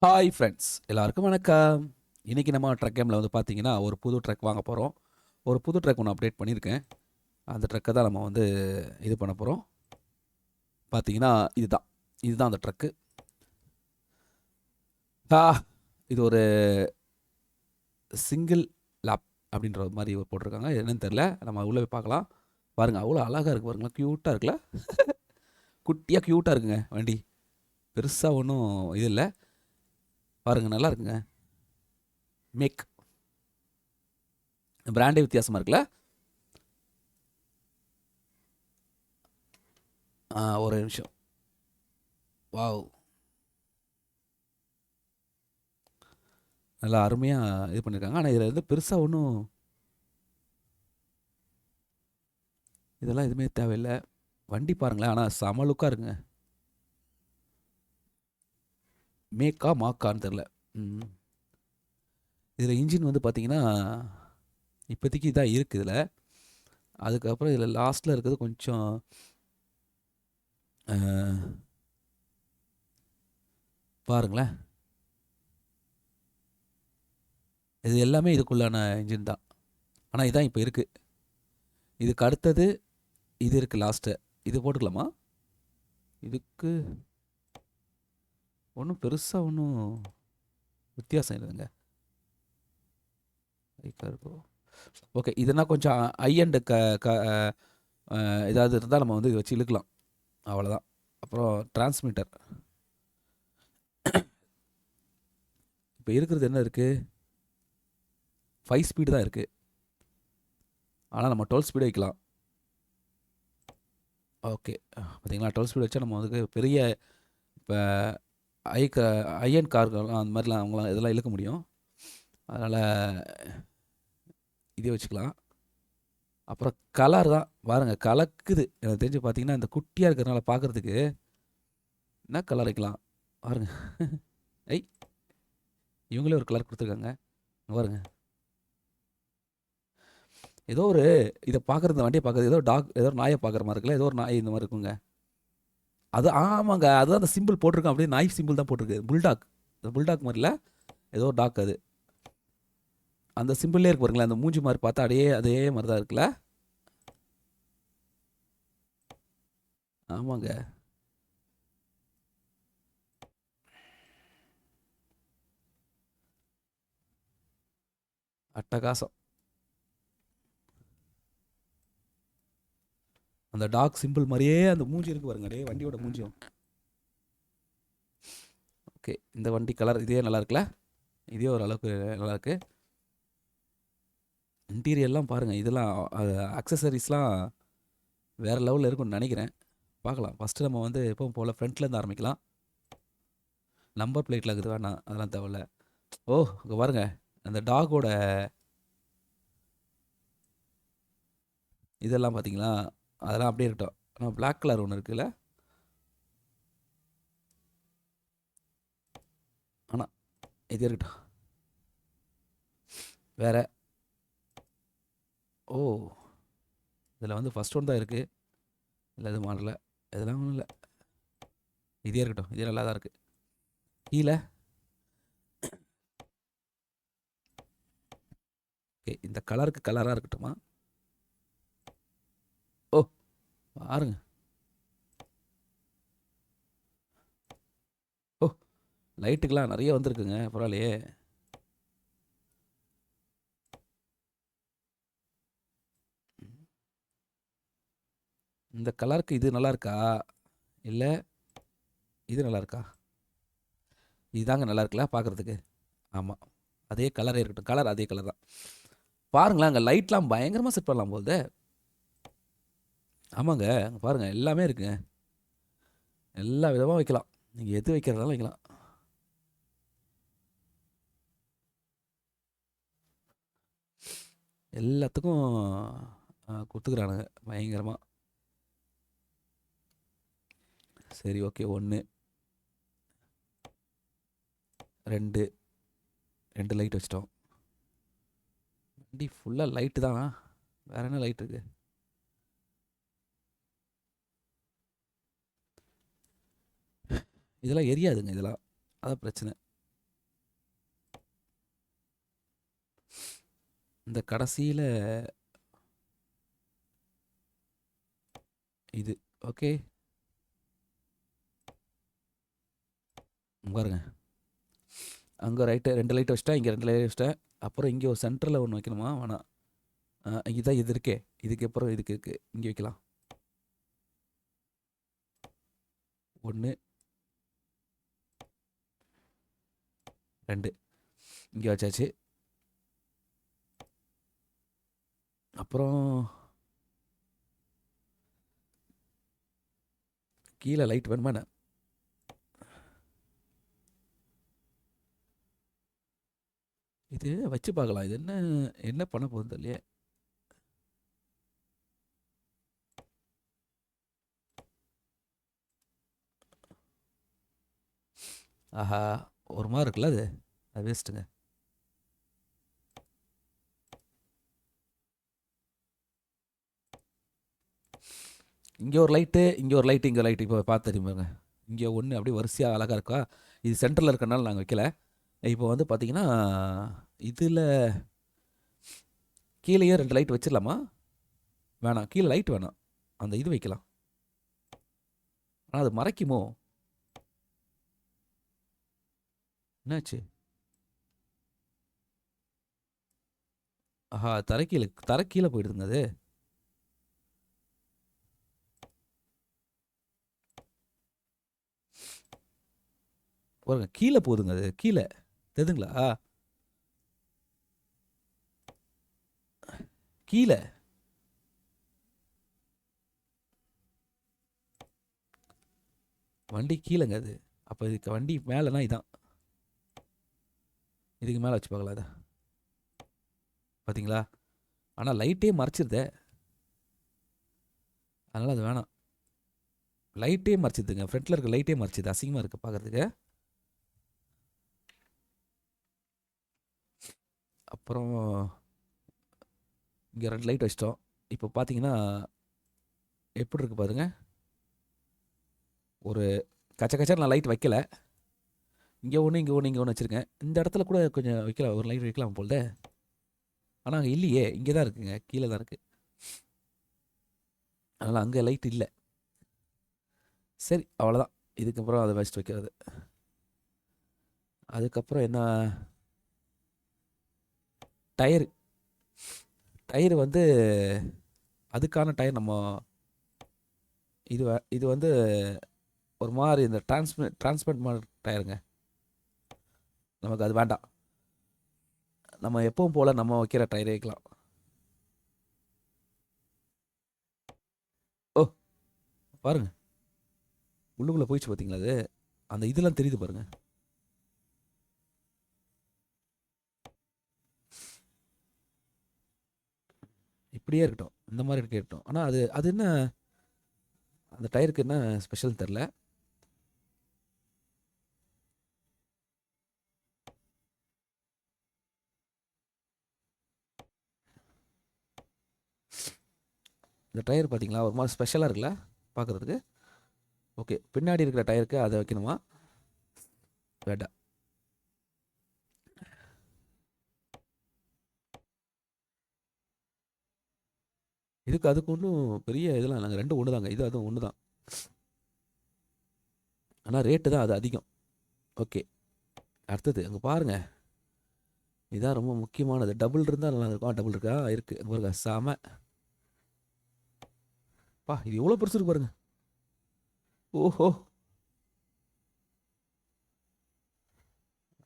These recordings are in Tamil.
ஹாய் ஃப்ரெண்ட்ஸ், எல்லாருக்கும் வணக்கம். இன்றைக்கி நம்ம ட்ரக் கேமில் வந்து பார்த்தீங்கன்னா ஒரு புது ட்ரக் வாங்க போகிறோம். ஒரு புது ட்ரக் ஒன்று அப்டேட் பண்ணியிருக்கேன். அந்த ட்ரக்கை தான் நம்ம வந்து இது பண்ண போகிறோம். பார்த்தீங்கன்னா இதுதான் அந்த ட்ரக்கு. ஆ இது ஒரு சிங்கிள் லேப் அப்படின்ற மாதிரி போட்டிருக்காங்க. என்னன்னு தெரில, நம்ம உள்ளே போய் பார்க்கலாம். பாருங்கள், அவ்வளோ அழகாக இருக்குது பாருங்களா, க்யூட்டாக இருக்குல்ல. குட்டியாக க்யூட்டாக இருக்குங்க வண்டி. பெருசாக ஒன்றும் இது இல்லை. பாருங்கள், நல்லா இருக்குங்க. மேக் பிராண்டே வித்தியாசமாக இருக்குல்ல. ஒரு நிமிஷம். வாவ், நல்லா அருமையாக இது பண்ணியிருக்காங்க. ஆனால் இதில் வந்து பெருசாக ஒன்றும் இதெல்லாம் எதுவுமே தேவையில்லை. வண்டி பாருங்களேன், ஆனால் செம லுக்காக இருக்குங்க. மேக்கா மாக்கான்னு தெரில. இதில் இன்ஜின் வந்து பார்த்தீங்கன்னா இப்போதைக்கு இதாக இருக்குது இதில். அதுக்கப்புறம் இதில் லாஸ்ட்டில் இருக்கிறது கொஞ்சம் பாருங்களேன். இது எல்லாமே இதுக்குள்ளான இன்ஜின் தான். ஆனால் இதுதான் இப்போ இருக்குது. இதுக்கு அடுத்தது இது இருக்குது லாஸ்ட்டு. இது போட்டுக்கலாமா? இதுக்கு ஒன்றும் பெருசாக ஒன்றும் வித்தியாசம் இல்லைங்க. ஓகே, இதுனா கொஞ்சம் ஐஎண்டு ஏதாவது இருந்தால் நம்ம வந்து இதை வச்சு இழுக்கலாம், அவ்வளோதான். அப்புறம் டிரான்ஸ்மிட்டர் இப்போ இருக்கிறது என்ன இருக்குது? 5 ஸ்பீடு தான் இருக்குது. ஆனால் நம்ம 12 ஸ்பீடு வைக்கலாம். ஓகே, பார்த்தீங்களா, 12 ஸ்பீடு வச்சா நம்ம வந்து பெரிய இப்போ ஐ க ஐஎன் கார்கள்லாம் அந்த மாதிரிலாம் அவங்களாம் இதெல்லாம் இழுக்க முடியும். அதனால் இதே வச்சுக்கலாம். அப்புறம் கலர் தான் பாருங்கள், கலக்குது. எனக்கு தெரிஞ்சு பார்த்தீங்கன்னா இந்த குட்டியாக இருக்கிறதுனால பார்க்குறதுக்கு என்ன கலர் வைக்கலாம் பாருங்க. ஐ, இவங்களே ஒரு கலர் கொடுத்துருக்காங்க பாருங்க. ஏதோ ஒரு இதை பார்க்குறது, வண்டியை பார்க்குறது, ஏதோ ஒரு நாயை பார்க்குற மாதிரி இருக்குல்ல. ஏதோ ஒரு நாய் இந்த மாதிரி இருக்குங்க. அது ஆமாங்க, அதுதான் அந்த சிம்பிள் போட்டிருக்கேன். அப்படியே நாய் சிம்பிள் தான் போட்டிருக்கு. புல்டாக், இந்த புல்டாக் மாதிரில ஏதோ ஒரு டாக். அது அந்த சிம்பிள்லே இருக்கு பாருங்களேன். அந்த மூஞ்சி மாதிரி பார்த்தா அதே மாதிரி தான் இருக்குல்ல. ஆமாங்க. அட்டகாசம். அந்த டாக் சிம்பிள் மாதிரியே அந்த மூஞ்சி இருக்கு பாருங்க, அதே வண்டியோட மூஞ்சியும். ஓகே, இந்த வண்டி கலர் இதே நல்லா இருக்குல்ல. இதே ஒரு அளவுக்கு நல்லாயிருக்கு. இன்டீரியர்லாம் பாருங்கள். இதெல்லாம் அக்சசரிஸ்லாம் வேறு லெவலில் இருக்கும்னு நினைக்கிறேன். பார்க்கலாம். ஃபஸ்ட்டு நம்ம வந்து எப்பவும் போல் ஃப்ரண்ட்லேருந்து ஆரம்பிக்கலாம். நம்பர் பிளேட்டில் இருக்குது வேணாம், அதெல்லாம் தேவையில்ல. ஓ, இங்கே பாருங்க, அந்த டாகோட இதெல்லாம் பார்த்தீங்களா, அதெல்லாம் அப்படியே இருக்கட்டும். ஆனால் பிளாக் கலர் ஒன்று இருக்குல்ல. ஆனால் இது இருக்கட்டும். வேறு ஓ, இதில் வந்து ஃபஸ்ட் ஒன் தான் இருக்குது. இல்லை எதுவும் மாறல, இதெல்லாம் ஒன்றும் இல்லை. இதே இருக்கட்டும், இதே நல்லா தான் இருக்குது. கீழே ஓகே, இந்த கலருக்கு கலராக இருக்கட்டுமா? ஓ, பாருங்க. ஓ, லைட்டுக்கெலாம் நிறைய வந்திருக்குங்க, பரவாயில்லையே. இந்த கலருக்கு இது நல்லா இருக்கா, இல்லை இது நல்லா இருக்கா? இதுதாங்க நல்லா இருக்குல்ல பார்க்குறதுக்கு. ஆமாம், அதே கலரே இருக்கட்டும். கலர் அதே கலர் தான். பாருங்களேன், அங்கே லைட்லாம் பயங்கரமாக செட் பண்ணலாம் போகுது. ஆமாங்க, அங்கே பாருங்கள், எல்லாமே இருக்குங்க. எல்லா விதமாக வைக்கலாம். நீங்கள் எது வைக்கிறதாலும் வைக்கலாம். எல்லாத்துக்கும் கொடுத்துக்கிறானுங்க பயங்கரமாக. சரி, ஓகே. 1 2 2 லைட் வச்சிட்டோம். வண்டி ஃபுல்லாக லைட்டு தான். வேறு என்ன லைட் இருக்குது? இதெல்லாம் எரியாதுங்க, இதெல்லாம் அதான் பிரச்சனை. இந்த கடைசியில் இது ஓகே பாருங்க. அங்கே ரைட்டு 2 லைட் வச்சிட்டேன், இங்கே 2 லைட் வச்சிட்டேன். அப்புறம் இங்கே ஒரு சென்டரில் ஒன்று வைக்கணுமா? வேணாம். இதுதான் இது இருக்கே. இதுக்கு அப்புறம் இதுக்கு இருக்கு, இங்கே வைக்கலாம். 1 2 இங்கே வச்சாச்சு. அப்புறம் கீழே லைட் வேணுமா என்ன? இது வச்சு பார்க்கலாம். இது என்ன என்ன பண்ண போகுது இல்லையே. ஆஹா, ஒரு மாதிரி இருக்குல்ல அது. அது வேஸ்ட்டுங்க. இங்கே ஒரு லைட்டு, இங்கே ஒரு லைட்டு, இங்கே லைட்டு. இப்போ பார்த்து தெரியுமாங்க. இங்கே ஒன்று அப்படியே வரிசையாக அழகாக இருக்கா. இது சென்டரில் இருக்கனால நாங்கள் வைக்கல. இப்போ வந்து பார்த்தீங்கன்னா இதில் கீழேயே 2 லைட் வச்சிடலாமா? வேணாம், கீழே லைட் வேணாம். அந்த இது வைக்கலாம். ஆனால் அது மறைக்குமோ? என்னாச்சு? ஆஹா, தரை கீழே போயிடுதுங்க அது. பாருங்க, கீழே போகுதுங்க அது. கீழே தெரியுதுங்களா? கீழே வண்டி கீழேங்க அது. அப்போ இதுக்கு வண்டி மேலேனா இதான். இதுக்கு மேலே வச்சு பார்க்கலாம் அதை. பார்த்தீங்களா? ஆனால் லைட்டே மறைச்சிருதே. அதனால் அது வேணாம். லைட்டே மறைச்சிதுங்க. ஃப்ரண்ட்டில் இருக்க லைட்டே மறைச்சிது. அசிங்கமாக இருக்குது பார்க்குறதுக்கு. அப்புறம் இங்கே 2 லைட் வச்சிட்டோம். இப்போ பார்த்தீங்கன்னா எப்படி இருக்குது பாருங்க. ஒரு கச்ச நான் லைட் வைக்கல. இங்கே ஒன்று, இங்கே ஒன்று, இங்கே ஒன்று வச்சுருக்கேன். இந்த இடத்துல கூட கொஞ்சம் வைக்கலாம், ஒரு லைட் வைக்கலாம் போல்தே. ஆனால் அங்கே இல்லையே, இங்கே தான் இருக்குங்க, கீழே தான் இருக்குது. அதனால் அங்கே லைட் இல்லை. சரி, அவ்வளோதான். இதுக்கப்புறம் அதை வச்சுட்டு வைக்கிறது. அதுக்கப்புறம் என்ன? டயரு. டயரு வந்து அதுக்கான டயர் நம்ம இது வந்து ஒரு மாதிரி இந்த டிரான்ஸ்பரண்ட் மாதிரி டயருங்க. நமக்கு அது வேண்டாம். நம்ம எப்பவும் போல் நம்ம வைக்கிற டயரே வைக்கலாம். ஓ, பாருங்க, உள்ளுக்குள்ளே போயிடுச்சு பார்த்தீங்களா அது. அந்த இதெல்லாம் தெரியுது பாருங்க. இப்படியே இருக்கட்டும், இந்த மாதிரி இருக்கட்டும். ஆனால் அது அது என்ன, அந்த டயருக்கு என்ன ஸ்பெஷல் தெரில. இந்த டயர் பார்த்தீங்களா, ஒரு மாதிரி ஸ்பெஷலாக இருக்குல்ல பார்க்குறதுக்கு. ஓகே, பின்னாடி இருக்கிற டயருக்கு அதை வைக்கணுமா? வேண்டாம். இதுக்கு அதுக்கு ஒன்றும் பெரிய இதெல்லாம் இல்லைங்க. 2 ஒன்று தாங்க. இது அதுவும் ஒன்று தான். ஆனால் ரேட்டு தான் அது அதிகம். ஓகே, அடுத்தது அங்கே பாருங்கள். இதுதான் ரொம்ப முக்கியமானது. டபுள் இருந்தால் நல்லா இருக்கும். டபுள் இருக்கா? இருக்குது. அங்கே பாருங்க, செம. பா, இது எவ்வளோ பெருசு இருக்கு பாருங்க. ஓஹோ,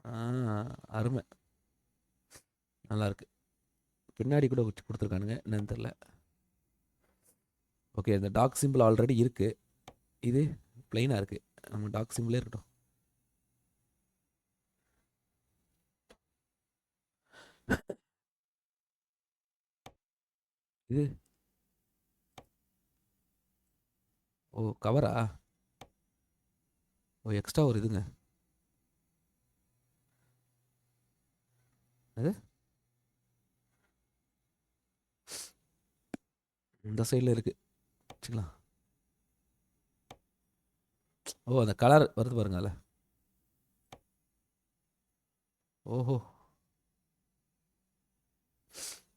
ஆ, அருமை. நல்லாயிருக்கு. பின்னாடி கூட வச்சு கொடுத்துருக்கானுங்க, என்னன்னு தெரில. ஓகே, இந்த டாக் சிம்பிள் ஆல்ரெடி இருக்குது. இது பிளெயினாக இருக்குது. நம்ம டாக் சிம்பிளே இருக்கட்டும். இது ஓ, கவரா? ஓ, எக்ஸ்ட்ரா ஒரு இதுங்க. அது இந்த சைடில் இருக்குது, வச்சுக்கலாம். ஓ, அந்த கலர் வருது பாருங்க அதில். ஓஹோ,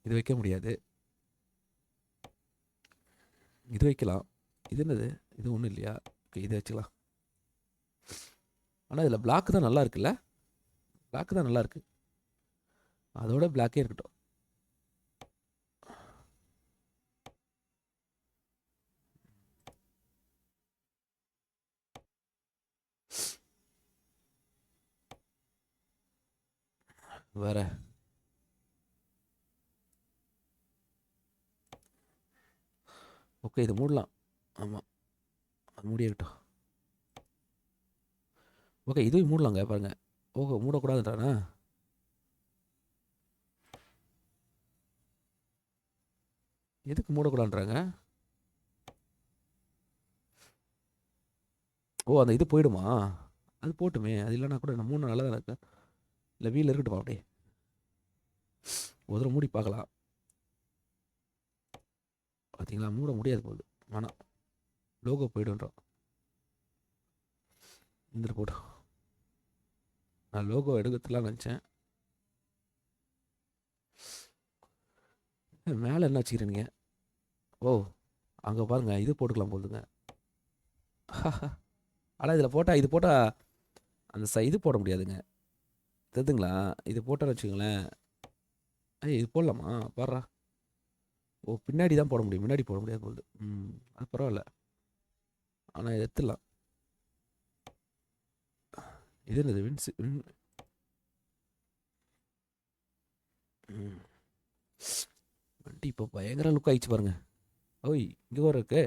இது வைக்க முடியாது. இது வைக்கலாம். இது என்னது? இது ஒன்றும் இல்லையா? ஓகே, இதை வச்சுக்கலாம். ஆனால் இதில் பிளாக் தான் நல்லா இருக்குல்ல? பிளாக் தான் நல்லா இருக்கு. அதோட பிளாக்கே இருக்கட்டும். வேற ஓகே, இது மூடலாம். ஆமாம், அது மூடியிருக்கட்டும். ஓகே, இதுவும் மூடலாங்க பாருங்க. ஓகே, மூடக்கூடாதுன்றானா? எதுக்கு மூடக்கூடாதுன்றாங்க? ஓ, அந்த இது போயிடுமா? அது போட்டுமே. அது இல்லைனா கூட நான் மூணு நல்லா தான் இருக்கேன். இல்லை, வீல் இருக்கட்டுமா அப்படியே? ஒரு தடவை மூடி பார்க்கலாம். பார்த்தீங்களா, மூட முடியாது போகுது. வேணாம், லோகோ போய்டுன்றோம். இந்த போட்டோம். நான் லோகோ எடுக்கிறதுலாம் நினச்சேன். மேலே என்ன வச்சுக்கிறீங்க? ஓ, அங்கே பாருங்கள், இது போட்டுக்கலாம் போதுங்க. ஆனால் இதில் போட்டால், இது போட்டால் அந்த இது போட முடியாதுங்க. தெரியுதுங்களா? இது போட்டால் வச்சுங்களேன். இது போடலாமா? பாடுறா. ஓ, பின்னாடி தான் போட முடியும், முன்னாடி போட முடியாது போகுது. அது பரவாயில்ல. ஆனால் இது எடுத்துடலாம். இது என்னது? வண்டி இப்போ பயங்கர லுக் ஆகிடுச்சு பாருங்க. ஓய், இங்கே ஒரு இருக்கு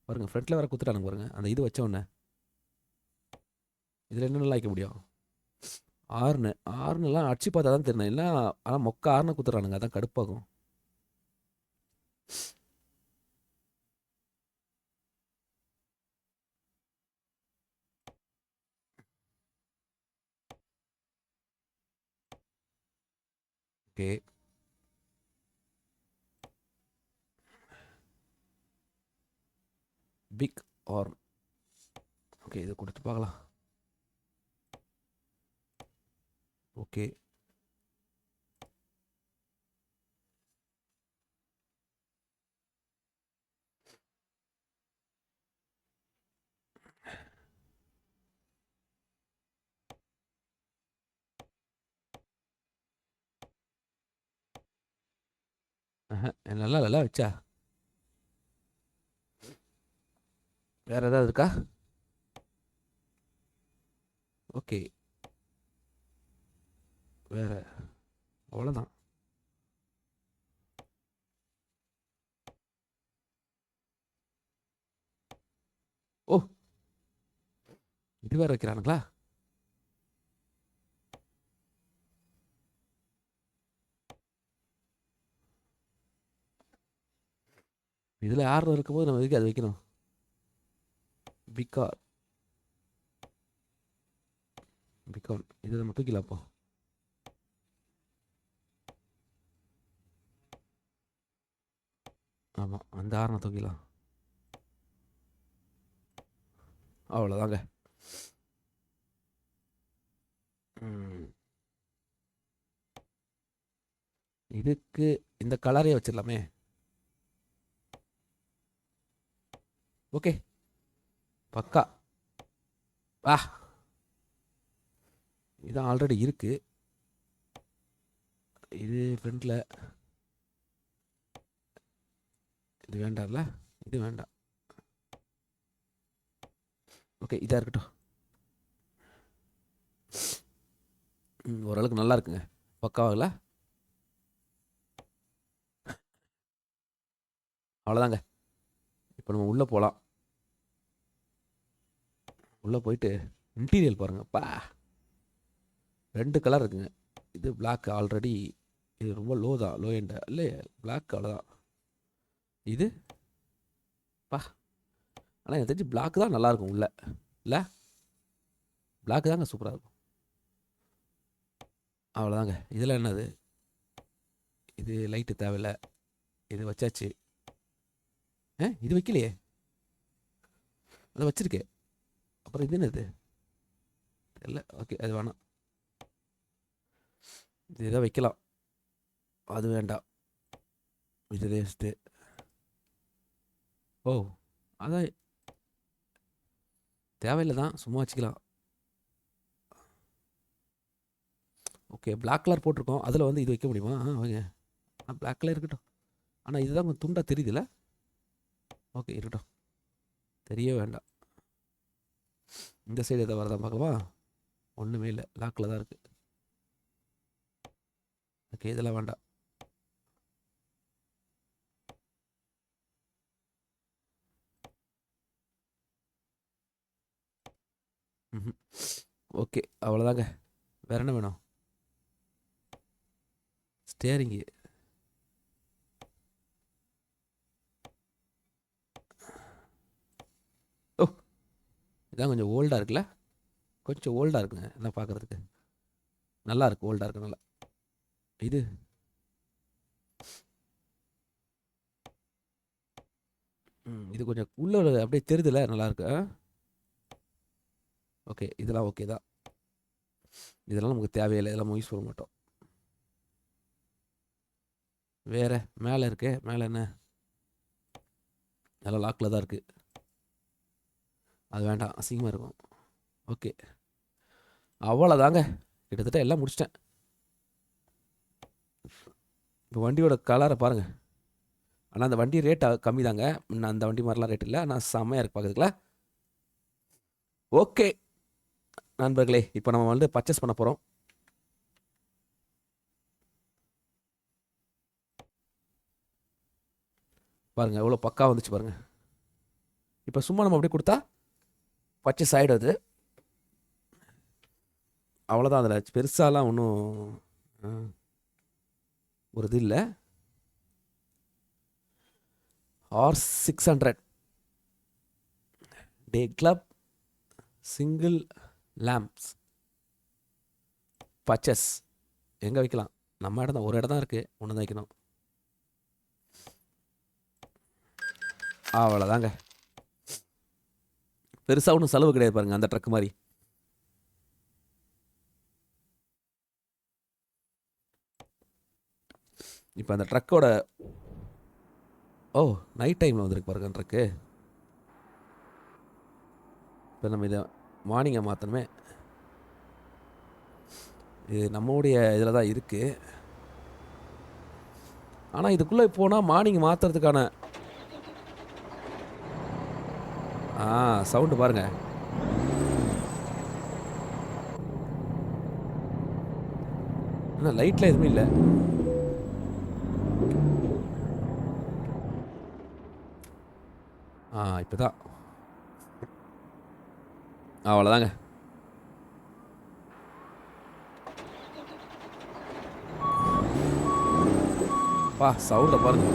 பாருங்க. ஃப்ரண்ட்டில் வேற குத்துட்டானுங்க பாருங்க. அந்த இது வச்ச உடனே இதில் என்னென்னலாம் வைக்க முடியும்? ஆறுனு ஆறுனுலாம் அடிச்சு பார்த்தா தான் தெரியணும். இல்லை, ஆனால் மொக்க ஆறுனு குத்துறானுங்க. அதான் கடுப்பாகும். Okay, big arm. ஓகே, இதை கொடுத்து பார்க்கலாம். ஓகே, நல்லா நல்லா வச்சா. வேற ஏதாவது இருக்கா? ஓகே, வேற அவ்வளோதான். ஓ, இது வேற வைக்கிறானுங்களா? இதில் ஆர்டர் இருக்கும்போது நம்ம எதுக்கு அது வைக்கணும்? பிகார் பிகான் இது நம்ம தூக்கிலாம் அப்போ. ஆமாம், அந்த ஆரணை தூக்கிலாம். அவ்வளோதாங்க. இதுக்கு இந்த கலரே வச்சிடலாமே. ஓகே, பக்கா. வா, இது ஆல்ரெடி இருக்கு. இது ஃப்ரண்ட்டில் இது வேண்டாம்ல. இது வேண்டாம். ஓகே, இதாக இருக்கட்டும். ஓரளவுக்கு நல்லா இருக்குங்க. பக்காவாகல. அவ்வளோதாங்க. இப்போ நம்ம உள்ளே போகலாம். உள்ளே போயிட்டு இன்டீரியல் பாருங்கப்பா. 2 கலர் இருக்குங்க. இது பிளாக் ஆல்ரெடி. இது ரொம்ப லோ தான், லோ எண்ட் இல்லை, பிளாக் அவ்வளோதான். இது பா, ஆனால் எனக்கு தெரிஞ்சு பிளாக் தான் நல்லாயிருக்கும் உள்ள. இல்லை, பிளாக் தாங்க சூப்பராக இருக்கும். அவ்வளோதாங்க. இதில் என்னது? இது லைட்டு தேவையில்லை. இது வச்சாச்சு. இது வைக்கலையே. அதை வச்சிருக்கேன். அப்புறம் இது என்னது? இல்லை, ஓகே, அது வேணாம். இது இதை வைக்கலாம். அது வேண்டாம். இது வேஸ்ட்டு. ஓ! அதான் தேவையில்ல தான். சும்மா வச்சுக்கலாம். ஓகே. பிளாக் கலர் போட்டிருக்கோம். அதில் வந்து இது வைக்க முடியுமா? வைங்க. பிளாக் கலர் இருக்கட்டும். ஆனால் இதுதான் கொஞ்சம் துண்டாக தெரியுதுல்ல? ஓகே இருக்கட்டும். தெரிய வேண்டாம். இந்த சைடு எதாவது வரதான் பார்க்கலாமா? ஒன்றுமே இல்லை. லாக்கில் தான் இருக்குது. ஓகே இதெல்லாம் வேண்டாம். ஓகே அவ்வளோதாங்க. வேற என்ன வேணும்? ஸ்டேரிங்கு. ஓ! இதான் கொஞ்சம் ஓல்டாக இருக்குல்ல? கொஞ்சம் ஓல்டாக இருக்குங்க என்ன பார்க்குறதுக்கு. நல்லா இருக்கு. ஓல்டாக இருக்கு நல்லா. இது இது கொஞ்சம் உள்ள அப்படியே தெரியுதுல, நல்லா இருக்கு. ஓகே இதெல்லாம் ஓகே தான். இதெல்லாம் நமக்கு தேவையில்லை. இதெல்லாம் யூஸ் பண்ண மாட்டோம். வேற மேலே இருக்கு. மேலே என்ன? நல்லா லாக்கில் தான் இருக்குது. அது வேண்டாம். அசிங்கமாக இருக்கும். ஓகே அவ்வளோதாங்க. கிட்டத்தட்ட எல்லாம் முடிச்சிட்டேன். இப்போ வண்டியோட கலரை பாருங்கள். ஆனால் அந்த வண்டி ரேட் கம்மி தாங்க. நான் அந்த வண்டி மாதிரிலாம் ரேட் இல்லை. ஆனால் செம்மையாக இருக்குது பார்க்குறதுக்குல. ஓகே நண்பர்களே, இப்போ நம்ம வந்து பர்ச்சேஸ் பண்ண போகிறோம். பாருங்கள் எவ்வளோ பக்கா வந்துச்சு பாருங்கள். இப்போ சும்மா நம்ம அப்படியே கொடுத்தா பர்ச்சேஸ் ஆகிடுது. அவ்வளோதான். அதில் பெருசாலாம் ஒன்றும் ஒரு இது இல்லை. R600 டே கிளப் சிங்கிள் லேம்ப்ஸ் பர்ச்சேஸ். எங்கே வைக்கலாம்? நம்ம இடம் தான். ஒரு இடம் தான் இருக்குது. ஒன்று தான் வைக்கணும். அவ்வளோதாங்க. பெருசாக ஒன்றும் செலவு கிடையாது பாருங்கள் அந்த ட்ரக் மாதிரி. இப்போ அந்த ட்ரக்கோட நைட் டைமில் வந்துருக்கு பாருங்க அந்த ட்ரக்கு. இப்போ நம்ம இதை மார்னிங்கை மாற்றணுமே. இது நம்மளுடைய இதில் தான் இருக்குது. ஆனால் இதுக்குள்ளே போனால் மார்னிங் மாற்றுறதுக்கான சவுண்டு பாருங்கள். என்ன லைட்டில் எதுவுமே இல்லை. இப்போ தான். அவ்வளோதாங்க. சவுண்டை பாருங்க.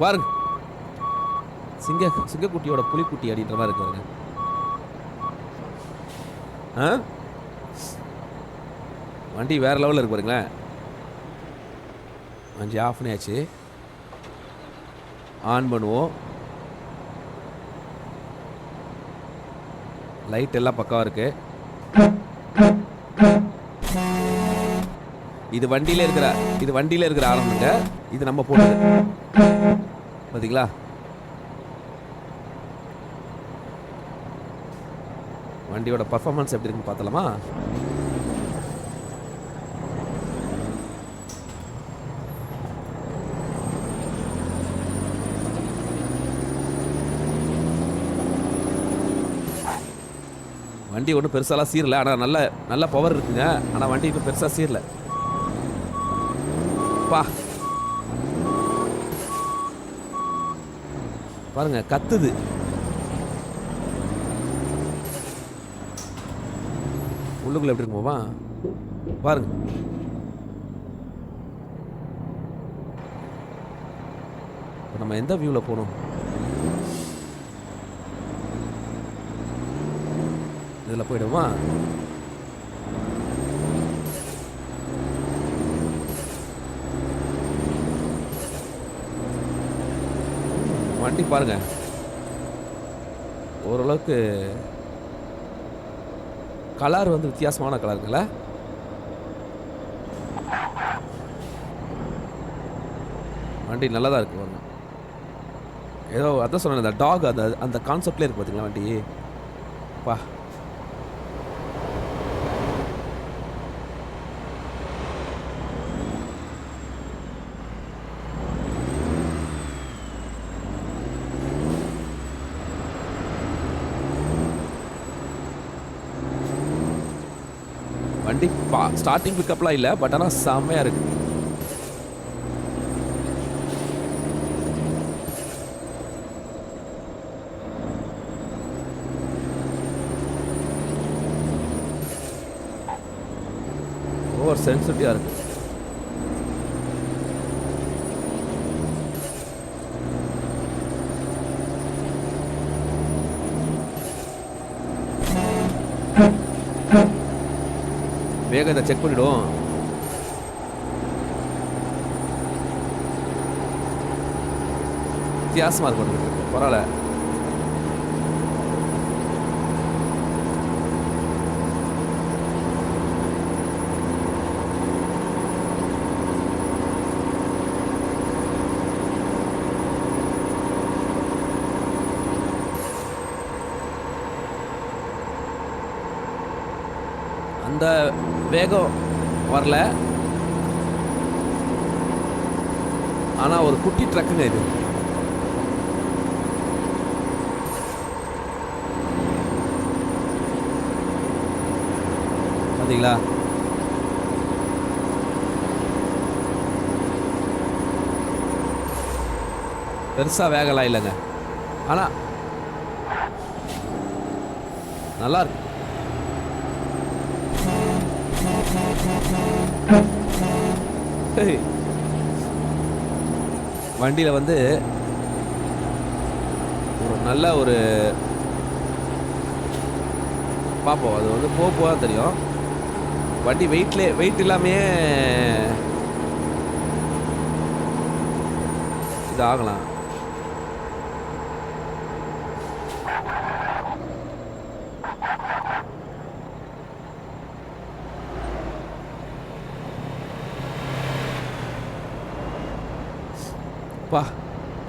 பாருங்க சிங்கக்குட்டியோட புலிக்குட்டி அப்படின்ற மாதிரி இருக்கு பாருங்க. வண்டி வேற லெவலில் இருக்கு பாருங்களேன். வண்டி ஆஃப் பண்ணியாச்சு. ஆன் பண்ணுவோம். லைட் எல்லாம் பக்காவாக இருக்கு. இது வண்டியில இருக்கிற ஆரம்பங்க. இது நம்ம போட்டது பார்த்தீங்களா? வண்டியோட பர்ஃபார்மன்ஸ் எப்படி இருக்குன்னு பார்த்தலாமா? வண்டி ஒன்றும் பெருசாலாம் சீரல. ஆனால் நல்ல பவர் இருக்குங்க. ஆனால் வண்டி இன்னும் பெருசாக சீரல. பாருங்க கத்துது. உள்ளுக்குள்ள எப்படி இருக்குமா பாருங்க. இப்போ நம்ம எந்த வியூவில் போகணும்? இதில் போயிடுமா? வண்டி பாருங்க ஓரளவுக்கு கலர் வந்து வித்தியாசமான கலருங்கள. வண்டி நல்லா தான் இருக்கு பாருங்க. ஏதோ அதான் சொன்னேன், அந்த டாக் அந்த அந்த கான்செப்ட்லேயே இருக்கு பார்த்தீங்களா வண்டி. பா வண்டி ஸ்டார்டிங் பிக்கப்லாம் இல்லை, பட் ஆனால் செம்மையாக இருக்கு. ஓவர் சென்சிட்டிவாக இருக்கு. வேகத்தை செக் பண்ணிடும். வித்தியாசமா இருக்கும், பரவாயில்ல. அந்த வேகம் வரல, ஆனா ஒரு குட்டி ட்ரக்குங்க இது. பாத்தீங்களா? பெருசா வேகலாம் இல்லைங்க, ஆனா நல்லா இருக்கு. வண்டியில வந்து ஒரு நல்ல ஒரு பார்ப்போம், அது வந்து போக தெரியும். வண்டி வெயிட் இல்லாமே இது ஆகலாம்.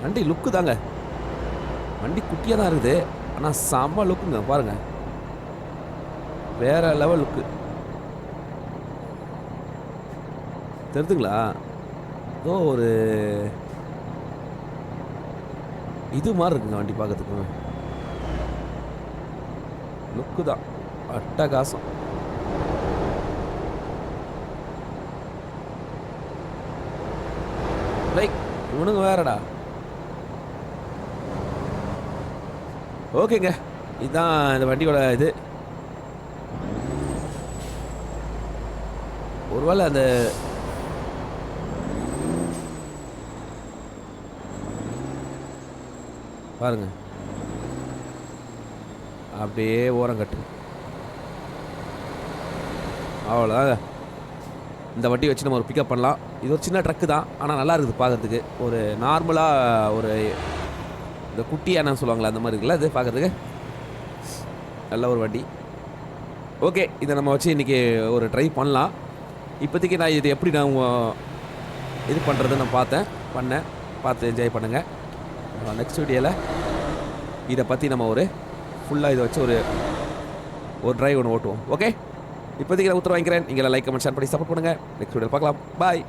வண்டி லுக்கு தாங்க, வண்டி குட்டியாக தான் இருக்குது, ஆனால் செம்ம லுக்குங்க பாருங்க, வேற லெவல் லுக்கு. தெரியுதுங்களா? ஏதோ ஒரு இது மாதிரி இருக்குங்க வண்டி பார்க்கறதுக்கு. லுக்கு தான் அட்டகாசம். லைக் இவனுங்க வேறடா. ஓகேங்க, இதுதான் இந்த வண்டியோட இது. ஒருவேளை அந்த பாருங்க அப்படியே ஓரம் கட்டு, அவ்வளோதாங்க. இந்த வண்டி வச்சு நம்ம ஒரு பிக்கப் பண்ணலாம். இது ஒரு சின்ன ட்ரக்கு தான், ஆனால் நல்லா இருக்குது பார்க்கறதுக்கு. ஒரு நார்மலாக ஒரு இந்த குட்டியானு சொல்லுவாங்களா அந்த மாதிரி இருக்குல்ல, அது பார்க்கறதுக்கு நல்ல ஒரு வண்டி. ஓகே, இதை நம்ம வச்சு இன்றைக்கி ஒரு ட்ரை பண்ணலாம். இப்போதைக்கு நான் இது எப்படி நான் இது பண்ணுறதுன்னு நான் பார்த்து என்ஜாய் பண்ணுங்கள். நெக்ஸ்ட் வீடியோவில் இதை பற்றி நம்ம ஒரு ஃபுல்லாக இதை வச்சு ஒரு ட்ரைவ் ஒன்று ஓட்டுவோம். ஓகே, இப்போதைக்கு நான் உத்தரவு வாங்கிக்கிறேன். நீங்கள் லைக் கமெண்ட் ஷேர் பண்ணி சப்போர்ட் பண்ணுங்கள். நெக்ஸ்ட் வீடியோவில் பார்க்கலாம். பாய்.